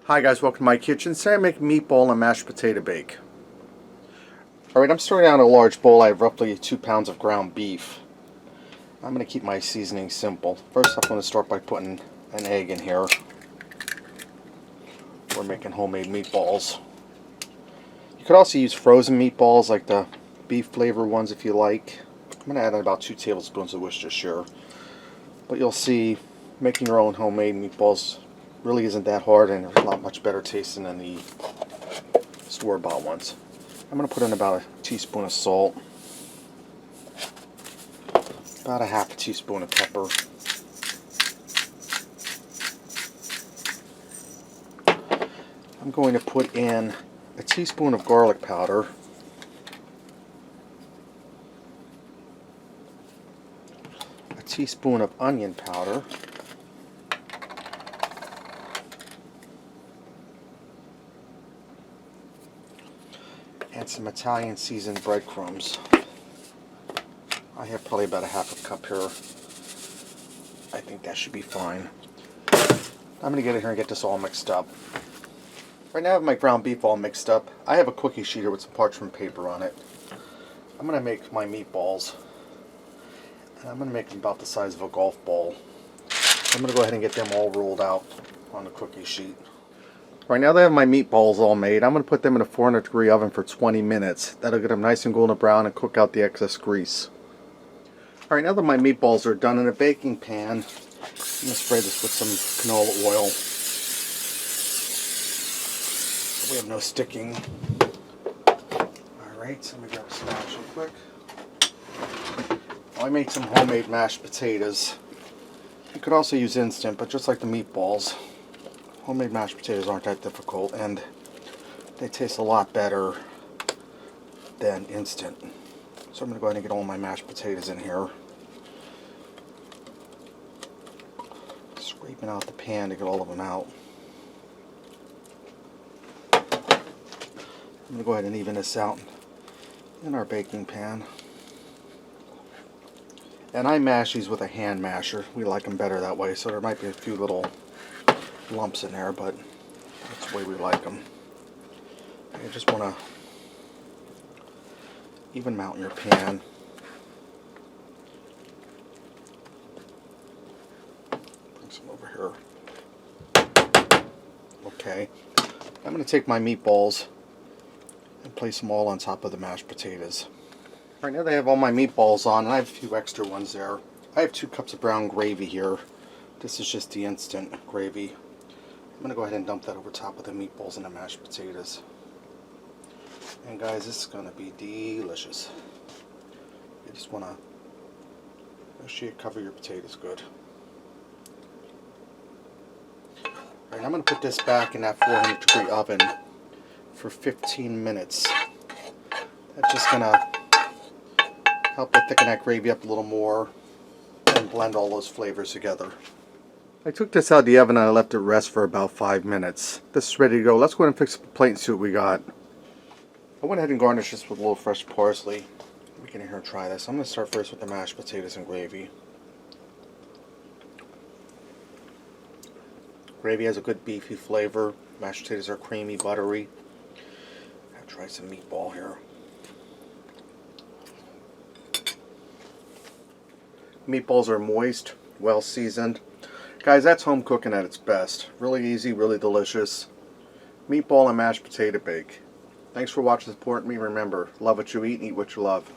Hi guys, welcome to my kitchen. Today I'm making meatball and mashed potato bake. Alright, I'm starting out in a large bowl. I have roughly 2 pounds of ground beef. I'm going to keep my seasoning simple. First I'm going to start by putting an egg in here. We're making homemade meatballs. You could also use frozen meatballs like the beef flavor ones if you like. I'm going to add in about 2 tablespoons of Worcestershire. But you'll see making your own homemade meatballs really isn't that hard, and they're a lot much better tasting than the store-bought ones. I'm going to put in about a teaspoon of salt, about a half a teaspoon of pepper, I'm going to put in a teaspoon of garlic powder, a teaspoon of onion powder, and some Italian seasoned breadcrumbs. I have probably about a half a cup here. I think that should be fine. I'm going to get in here and get this all mixed up. Right now I have my ground beef all mixed up. I have a cookie sheet here with some parchment paper on it. I'm going to make my meatballs. And I'm going to make them about the size of a golf ball. I'm going to go ahead and get them all rolled out on the cookie sheet. Right now that I have my meatballs all made, I'm going to put them in a 400-degree oven for 20 minutes. That'll get them nice and golden brown and cook out the excess grease. Alright, now that my meatballs are done, in a baking pan, I'm going to spray this with some canola oil. So we have no sticking. Alright, so let me grab a spatula real quick. I made some homemade mashed potatoes. You could also use instant, but just like the meatballs, homemade mashed potatoes aren't that difficult, and they taste a lot better than instant. So I'm going to go ahead and get all my mashed potatoes in here. Scraping out the pan to get all of them out. I'm going to go ahead and even this out in our baking pan. And I mash these with a hand masher. We like them better that way, so there might be a few little lumps in there, but that's the way we like them. You just want to even them out in your pan. Bring some over here. Okay. I'm going to take my meatballs and place them all on top of the mashed potatoes. Right now that I have all my meatballs on, and I have a few extra ones there. I have 2 cups of brown gravy here. This is just the instant gravy. I'm going to go ahead and dump that over top of the meatballs and the mashed potatoes. And guys, this is going to be delicious. You just want to make sure you cover your potatoes good. Alright, I'm going to put this back in that 400-degree oven for 15 minutes. That's just going to help to thicken that gravy up a little more and blend all those flavors together. I took this out of the oven and I left it rest for about 5 minutes. This is ready to go. Let's go ahead and fix up a plate and see what we got. I went ahead and garnished this with a little fresh parsley. We can here and try this. I'm going to start first with the mashed potatoes and gravy. Gravy has a good beefy flavor. Mashed potatoes are creamy, buttery. I'll try some meatball here. Meatballs are moist, well seasoned. Guys, that's home cooking at its best. Really easy, really delicious. Meatball and mashed potato bake. Thanks for watching, supporting me. Remember, love what you eat and eat what you love.